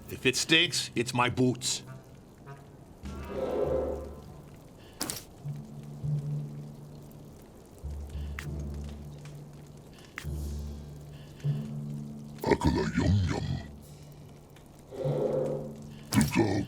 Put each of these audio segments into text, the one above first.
If it stinks, it's my boots. Akala yum yum. Dog.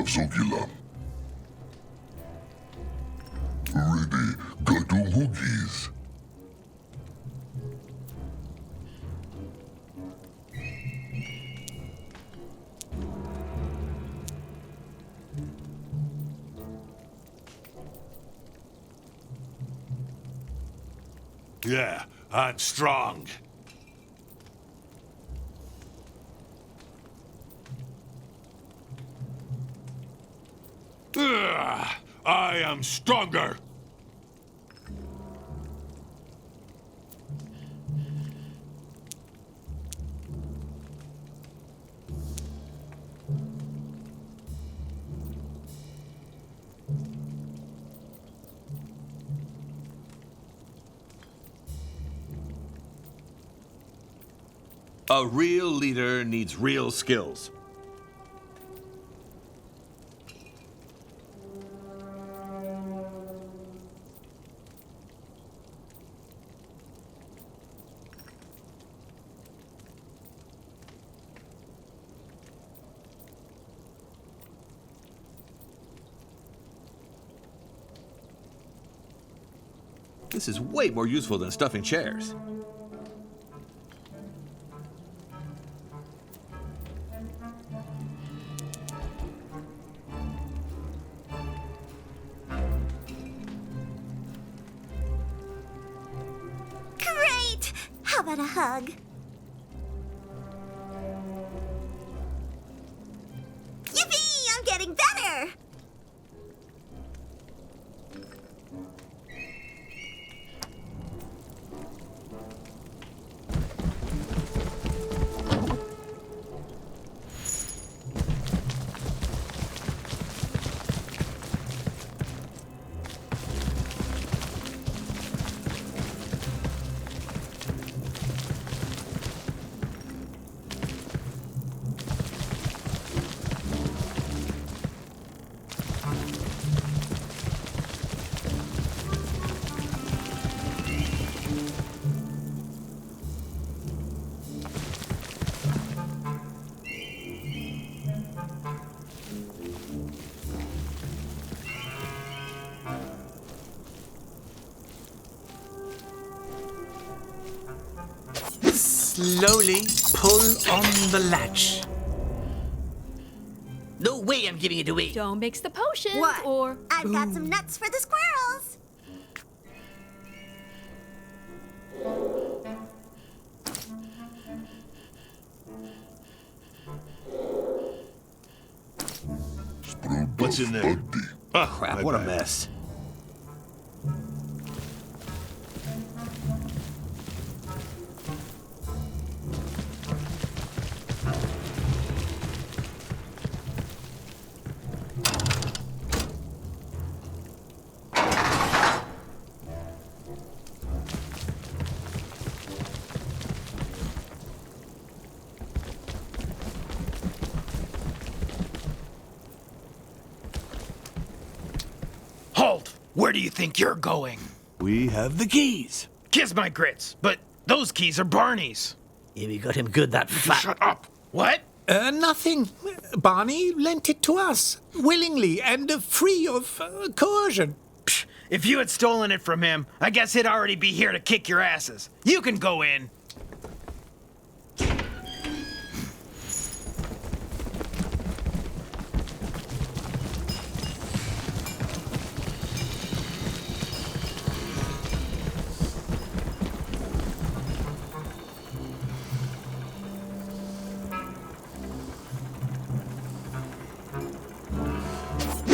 Sogila. Ready, gadung huggies. Yeah, I'm strong. I am stronger. A real leader needs real skills. This is way more useful than stuffing chairs. Great! How about a hug? Yippee! I'm getting better! Slowly pull on the latch. No way I'm giving it away. Don't mix the potions What? or... I've got some nuts for the squirrels! What's in there? Ah, Crap, what a mess. Halt! Where do you think you're going? We have the keys. Kiss my grits, but those keys are Barney's. Yeah, we got him good, that fat... Shut up! What? Nothing. Barney lent it to us, willingly and free of coercion. Psh, If you had stolen it from him, I guess he'd already be here to kick your asses. You can go in.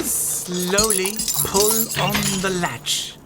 Slowly pull on the latch.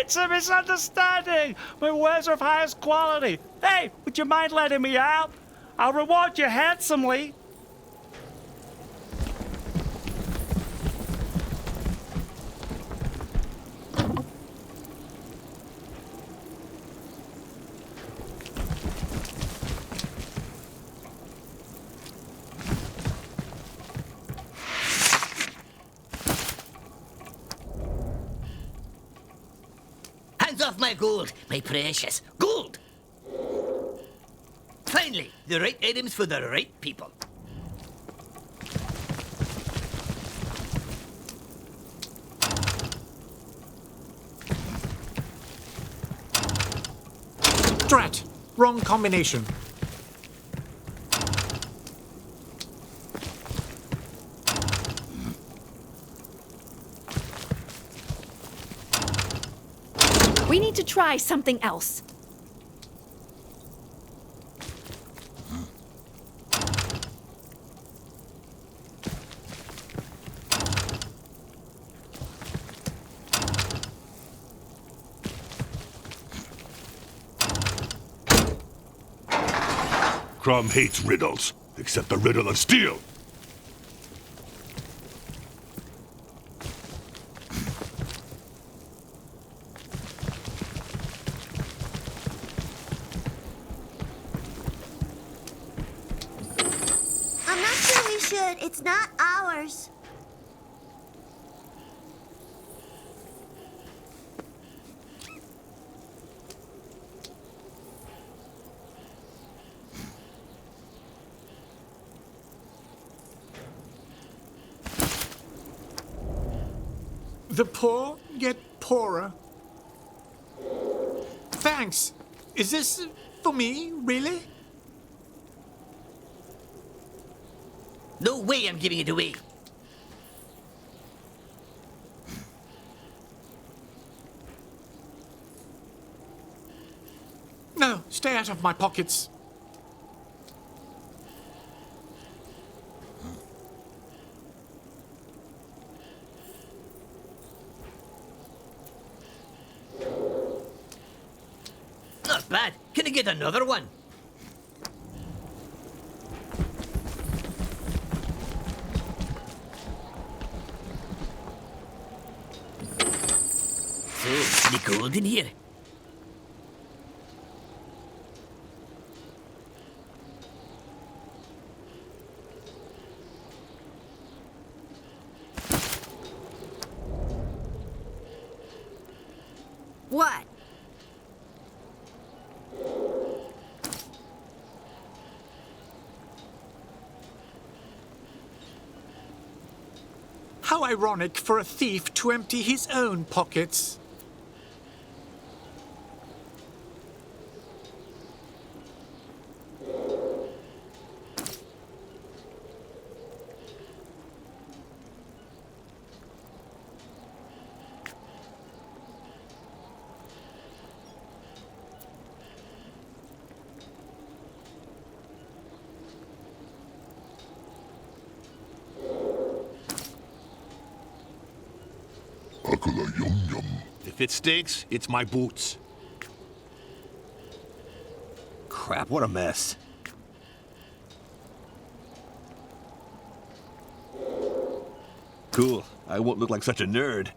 It's a misunderstanding. My wares are of highest quality. Hey, would you mind letting me out? I'll reward you handsomely. Hands off my gold, my precious gold! Finally, the right items for the right people. Drat! Wrong combination. We need to try something else. Crumb hates riddles, except the riddle of steel. I'm not sure we should. It's not ours. The poor get poorer. Thanks. Is this for me, really? No way I'm giving it away. No, stay out of my pockets. Not bad. Can I get another one? So, any gold in here? What? How ironic for a thief to empty his own pockets. Akala yum yum. If it stinks, it's my boots. Crap, what a mess. Cool. I won't look like such a nerd.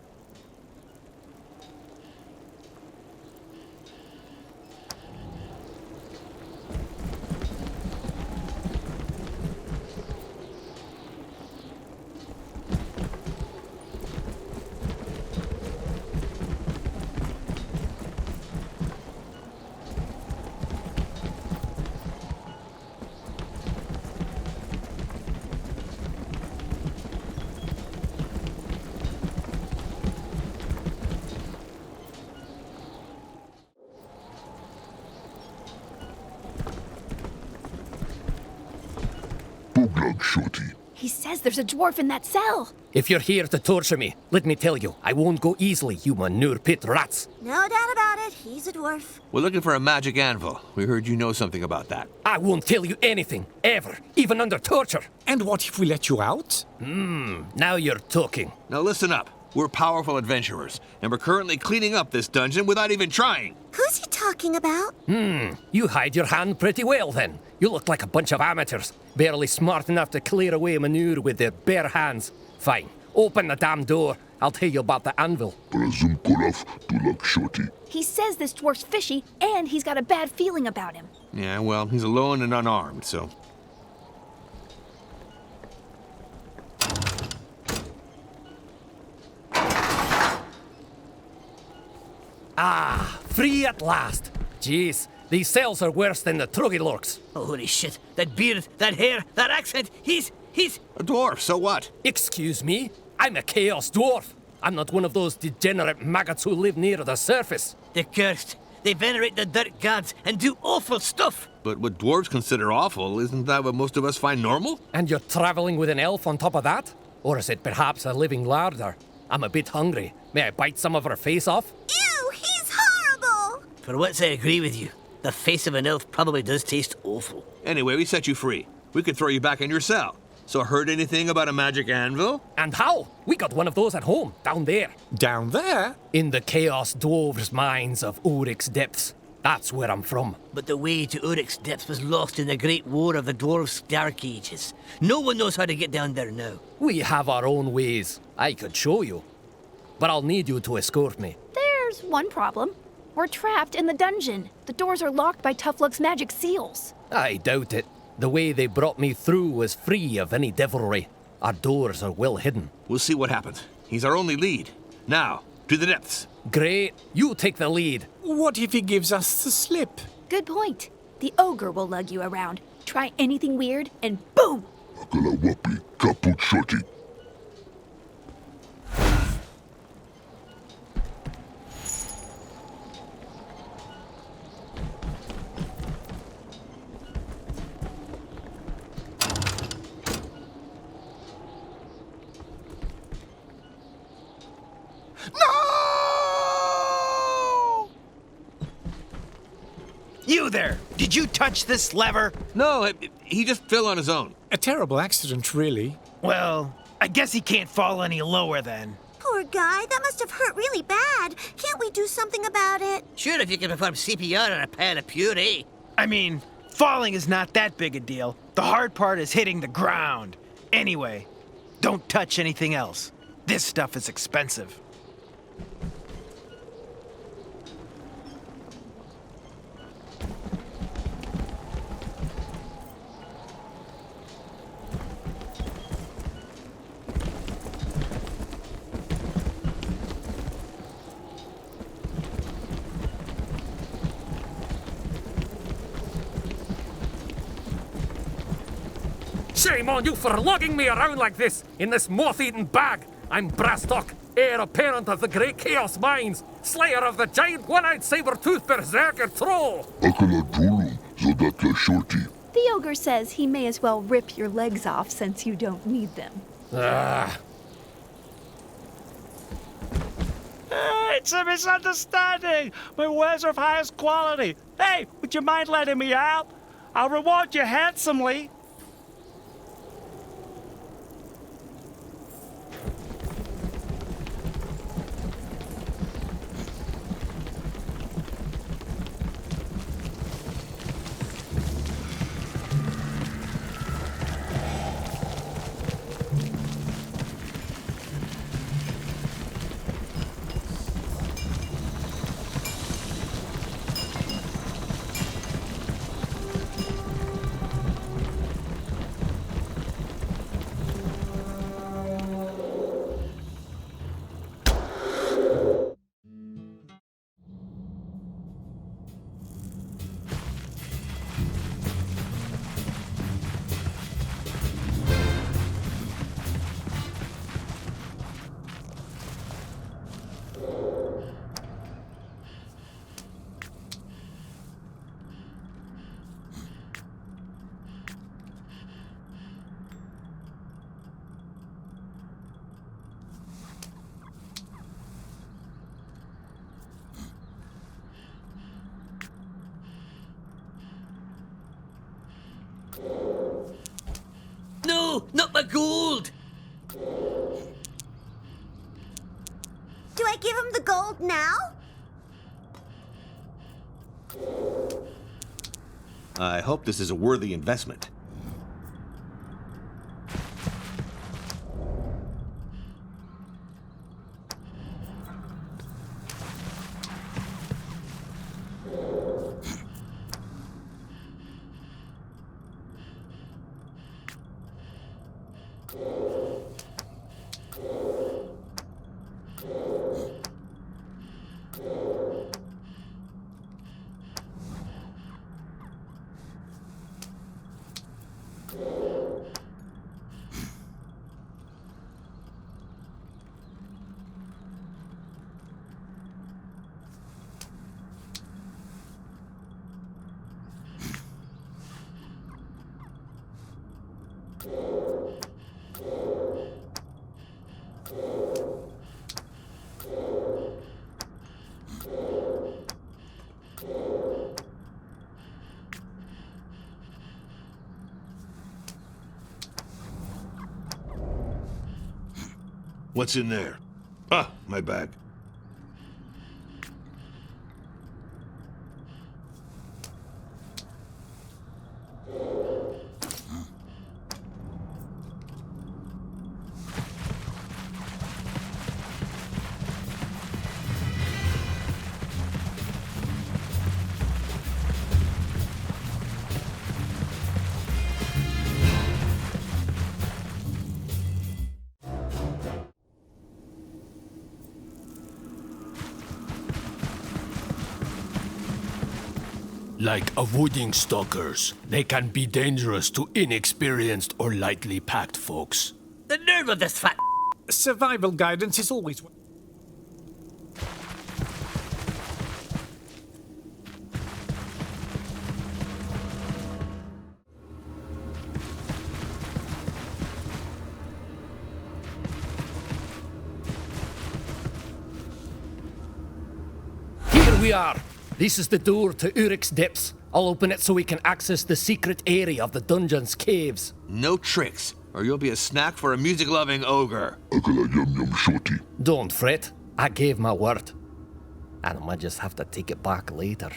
Buglug shorty. He says there's a dwarf in that cell. If you're here to torture me, let me tell you, I won't go easily, you manure pit rats. No doubt about it. He's a dwarf. We're looking for a magic anvil. We heard you know something about that. I won't tell you anything, ever, even under torture. And what if we let you out? Now you're talking. Now listen up. We're powerful adventurers, and we're currently cleaning up this dungeon without even trying. Who's he talking about? You hide your hand pretty well, then. You look like a bunch of amateurs, barely smart enough to clear away manure with their bare hands. Fine, open the damn door. I'll tell you about the anvil. Brazum kolaf dulak shorty. He says this dwarf's fishy, and he's got a bad feeling about him. Yeah, well, he's alone and unarmed, so... Free at last. Jeez, these cells are worse than the Truggy Lorks. Oh, holy shit. That beard, that hair, that accent. He's... A dwarf, so what? Excuse me? I'm a Chaos Dwarf. I'm not one of those degenerate maggots who live near the surface. They're cursed. They venerate the dirt gods and do awful stuff. But what dwarves consider awful, isn't that what most of us find normal? And you're traveling with an elf on top of that? Or is it perhaps a living larder? I'm a bit hungry. May I bite some of her face off? Ew, he's horrible! For once, I agree with you. The face of an elf probably does taste awful. Anyway, we set you free. We could throw you back in your cell. So heard anything about a magic anvil? And how? We got one of those at home, down there. Down there? In the Chaos Dwarves' mines of Urik's depths. That's where I'm from. But the way to Urik's depths was lost in the Great War of the Dwarves' Dark Ages. No one knows how to get down there now. We have our own ways. I could show you. But I'll need you to escort me. There's one problem. We're trapped in the dungeon. The doors are locked by Tough Luck's magic seals. I doubt it. The way they brought me through was free of any devilry. Our doors are well hidden. We'll see what happens. He's our only lead. Now, to the depths. Great. You take the lead. What if he gives us the slip? Good point. The ogre will lug you around. Try anything weird, and boom! Akala wapi kaput shorty. You there! Did you touch this lever? No, he just fell on his own. A terrible accident, really. Well, I guess he can't fall any lower then. Poor guy, that must have hurt really bad. Can't we do something about it? Sure, if you can perform CPR on a pan of puree. I mean, falling is not that big a deal. The hard part is hitting the ground. Anyway, don't touch anything else. This stuff is expensive. Shame on you for lugging me around like this, in this moth-eaten bag. I'm Brastock, heir apparent of the great Chaos Mines, slayer of the giant one-eyed saber-toothed berserker troll. Akala drulum zodatla shorty. The ogre says he may as well rip your legs off since you don't need them. It's a misunderstanding. My wares are of highest quality. Hey, would you mind letting me out? I'll reward you handsomely. No, not my gold! Do I give him the gold now? I hope this is a worthy investment. What's in there? Ah, my bag. Like avoiding stalkers, they can be dangerous to inexperienced or lightly packed folks. The nerve of this fat. Survival guidance is always. Here we are. This is the door to Urik's Depths. I'll open it so we can access the secret area of the dungeon's caves. No tricks, or you'll be a snack for a music-loving ogre. Akala yum yum shorty. Don't fret. I gave my word. And I might just have to take it back later.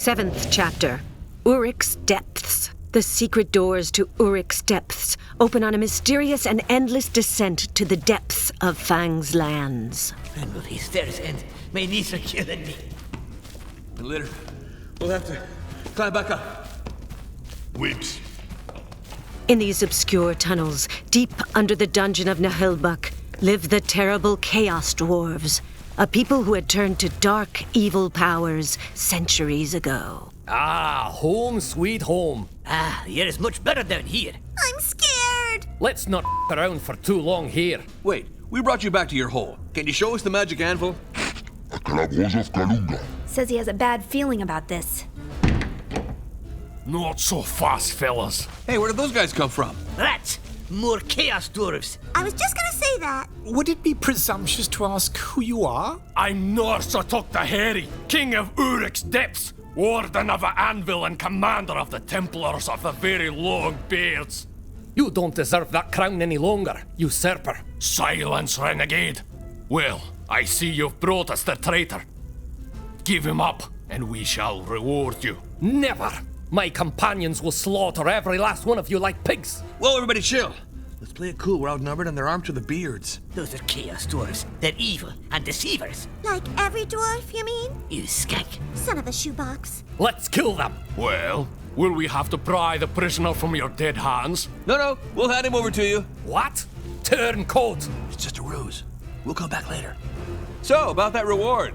Seventh chapter, Urik's Depths. The secret doors to Urik's Depths open on a mysterious and endless descent to the depths of Fang's lands. And will these stairs end? My knees are killing me. And later, we'll have to climb back up. Wait. In these obscure tunnels, deep under the Dungeon of Naheulbeuk, live the terrible Chaos Dwarves, a people who had turned to dark, evil powers centuries ago. Ah, home sweet home. Ah, the air is much better down here. I'm scared. Let's not around for too long here. Wait, we brought you back to your hole. Can you show us the magic anvil? Akala of Kalunga. Says he has a bad feeling about this. Not so fast, fellas. Hey, where did those guys come from? Rats! More Chaos Dwarves. I was just gonna say that. Would it be presumptuous to ask who you are? I'm Norsatok the Hairy, King of Urik's Depths, Warden of the Anvil and Commander of the Templars of the Very Long Beards. You don't deserve that crown any longer, usurper. Silence, renegade. Well, I see you've brought us the traitor. Give him up, and we shall reward you. Never! My companions will slaughter every last one of you like pigs. Whoa, everybody chill. Let's play it cool. We're outnumbered and they're armed to the beards. Those are chaos dwarves. They're evil and deceivers. Like every dwarf, you mean? You skank. Son of a shoebox. Let's kill them. Well, will we have to pry the prisoner from your dead hands? No, we'll hand him over to you. What? Turncoat. It's just a ruse. We'll come back later. So, about that reward.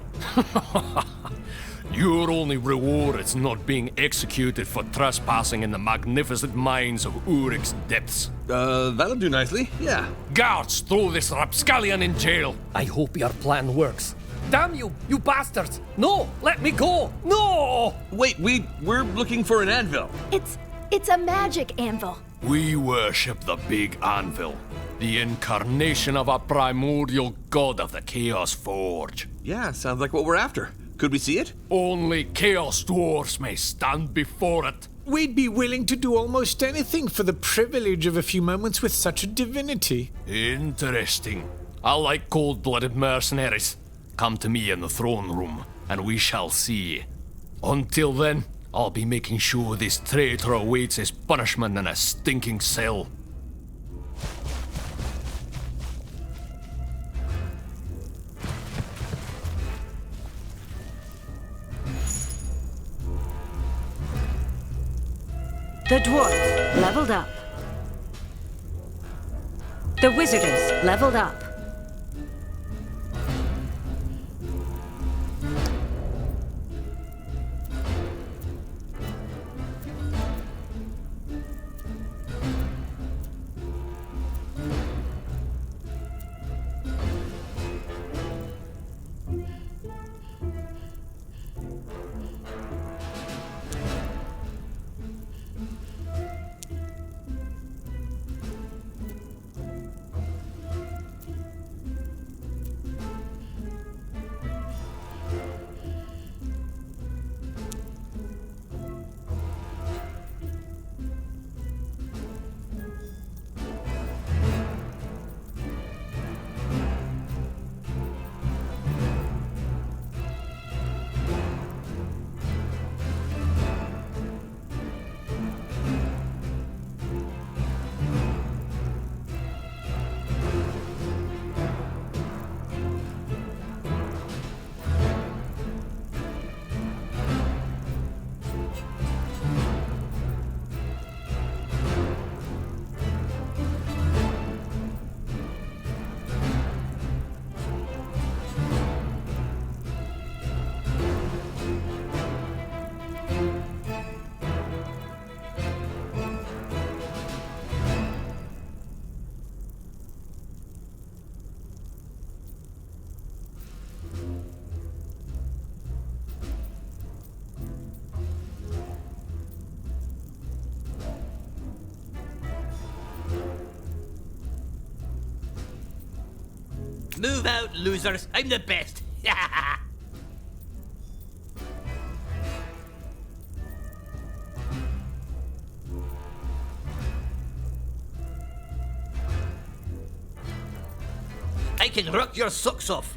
Your only reward is not being executed for trespassing in the magnificent mines of Urik's depths. That'll do nicely, yeah. Guards, throw this rapscallion in jail. I hope your plan works. Damn you, you bastards! No, let me go! No! Wait, we're looking for an anvil. It's a magic anvil. We worship the big anvil, the incarnation of a primordial god of the Chaos Forge. Yeah, sounds like what we're after. Could we see it? Only Chaos Dwarfs may stand before it. We'd be willing to do almost anything for the privilege of a few moments with such a divinity. Interesting. I like cold-blooded mercenaries. Come to me in the throne room, and we shall see. Until then, I'll be making sure this traitor awaits his punishment in a stinking cell. The dwarf leveled up. The wizardess leveled up. Move out, losers. I'm the best. I can rock your socks off.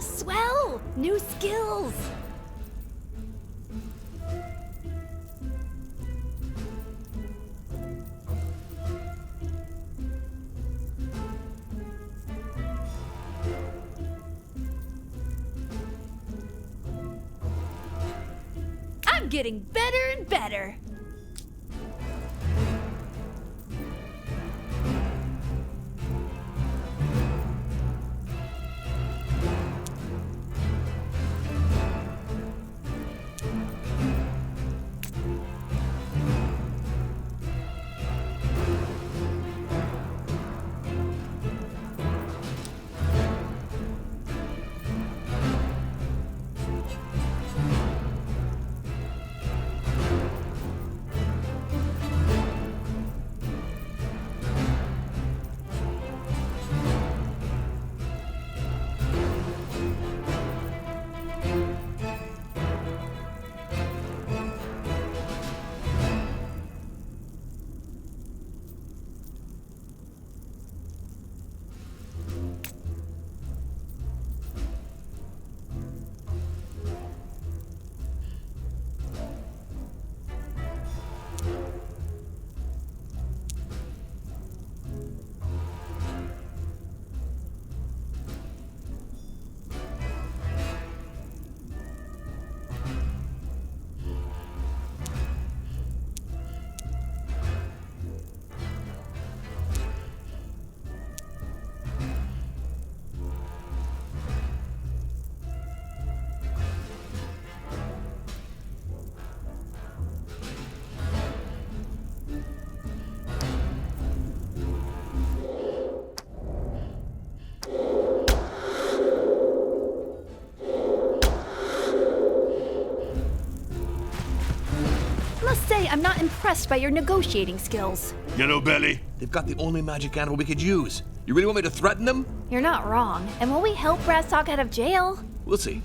Swell! New skills! I'm getting better and better! impressed by your negotiating skills. Yellow belly. They've got the only magic animal we could use. You really want me to threaten them? You're not wrong. And will we help Brasstalk out of jail? We'll see.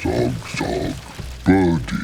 Song, song, birdie.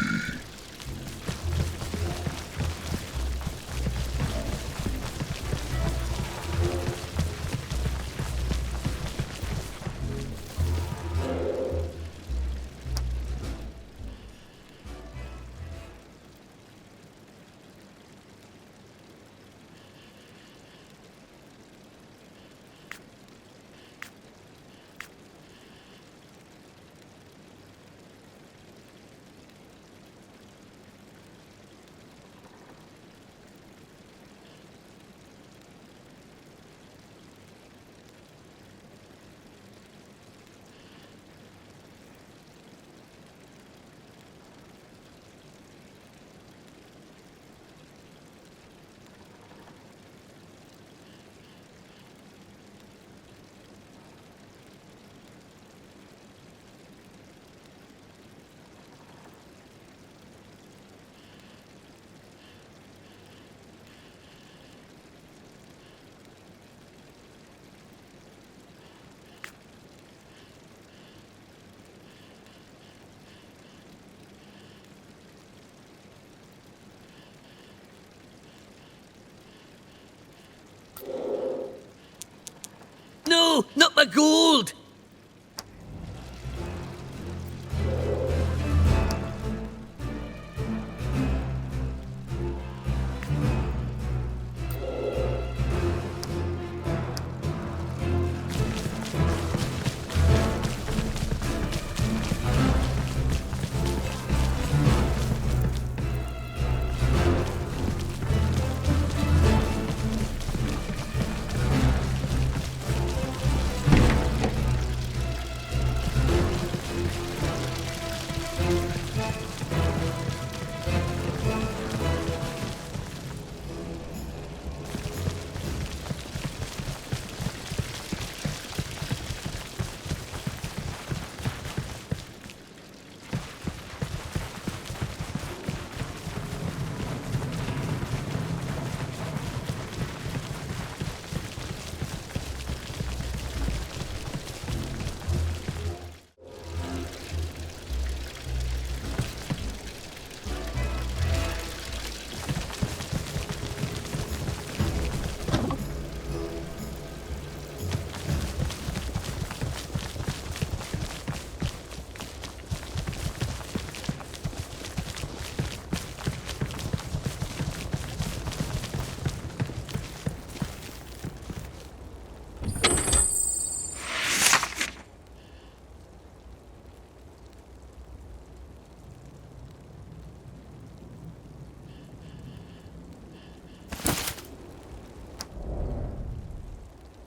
No, not my gold!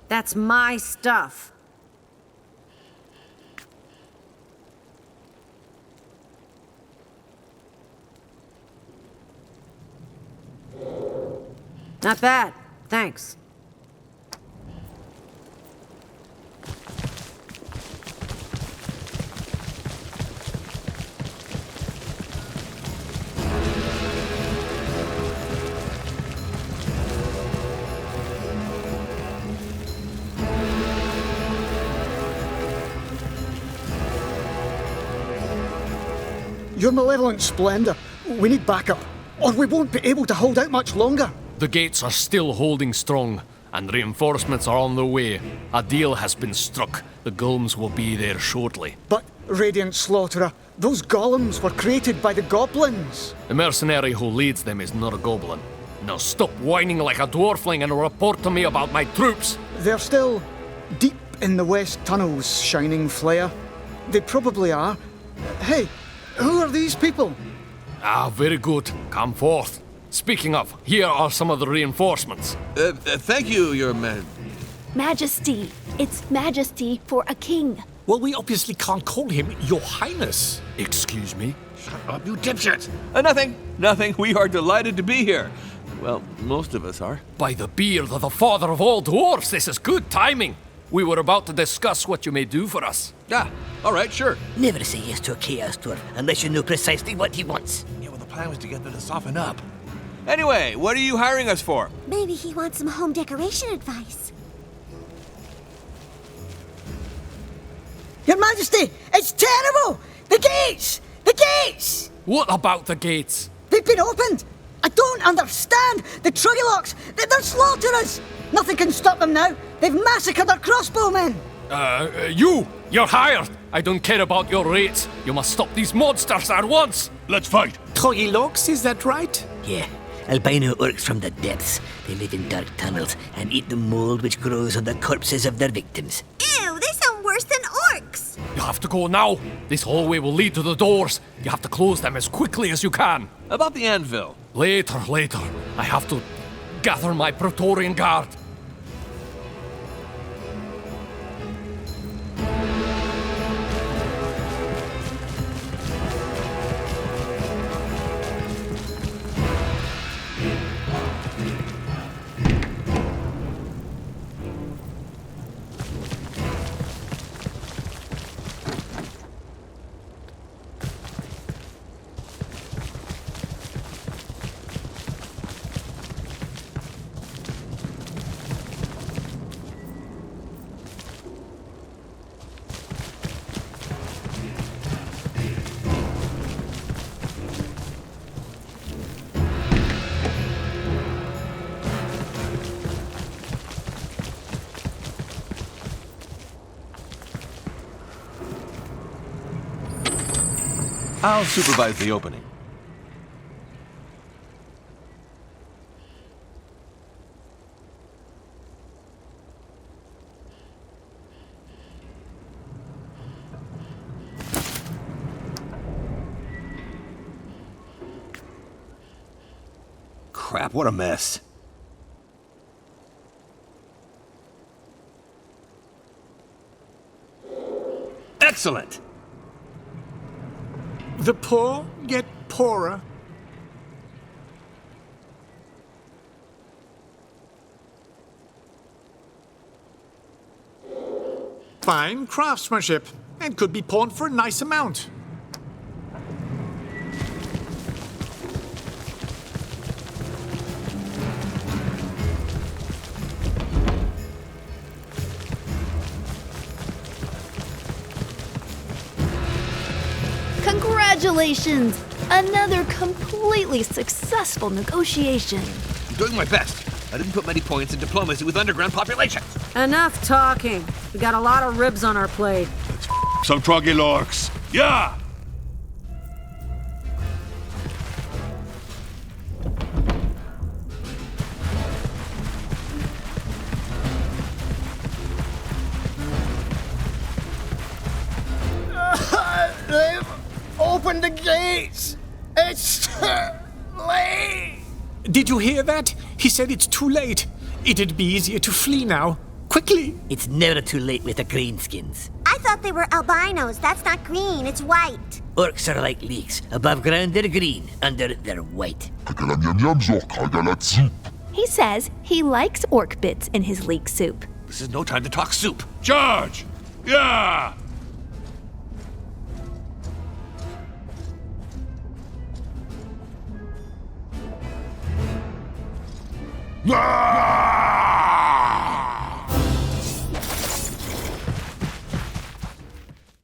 That's my stuff. Not bad, thanks. Your malevolent splendor. We need backup, or we won't be able to hold out much longer. The gates are still holding strong, and reinforcements are on their way. A deal has been struck. The golems will be there shortly. But, Radiant Slaughterer, those golems were created by the goblins. The mercenary who leads them is not a goblin. Now stop whining like a dwarfling and report to me about my troops. They're still deep in the west tunnels, Shining Flare. They probably are. Hey, who are these people? Ah, very good. Come forth. Speaking of, here are some of the reinforcements. Thank you, Your Majesty. It's majesty for a king. Well, we obviously can't call him Your Highness. Excuse me? Shut up, you dipshit! Nothing. We are delighted to be here. Well, most of us are. By the beard of the father of all dwarfs, this is good timing. We were about to discuss what you may do for us. Ah, all right, sure. Never say yes to a chaos dwarf unless you know precisely what he wants. Yeah, well, the plan was to get them to soften up. Anyway, what are you hiring us for? Maybe he wants some home decoration advice. Your Majesty, it's terrible! The gates! The gates! What about the gates? They've been opened! I don't understand! The Truggylocks! They're slaughterers! Nothing can stop them now! They've massacred our crossbowmen! You're hired! I don't care about your rates. You must stop these monsters at once! Let's fight! Truggylocks, is that right? Yeah, albino orcs from the depths. They live in dark tunnels and eat the mold which grows on the corpses of their victims. Ew, they sound worse than orcs! You have to go now. This hallway will lead to the doors. You have to close them as quickly as you can. About the anvil. Later. I have to gather my Praetorian Guard. I'll supervise the opening. Crap, what a mess. Excellent! The poor get poorer. Fine craftsmanship, and could be pawned for a nice amount. Congratulations! Another completely successful negotiation. I'm doing my best. I didn't put many points in diplomacy with underground populations. Enough talking. We got a lot of ribs on our plate. Some Truggylocks. Yeah! They've opened the gates! It's too late! Did you hear that? He said it's too late. It'd be easier to flee now. Quickly! It's never too late with the greenskins. I thought they were albinos. That's not green, it's white. Orcs are like leeks. Above ground they're green, under they're white. He says he likes orc bits in his leek soup. This is no time to talk soup. Charge! Yeah! Ah!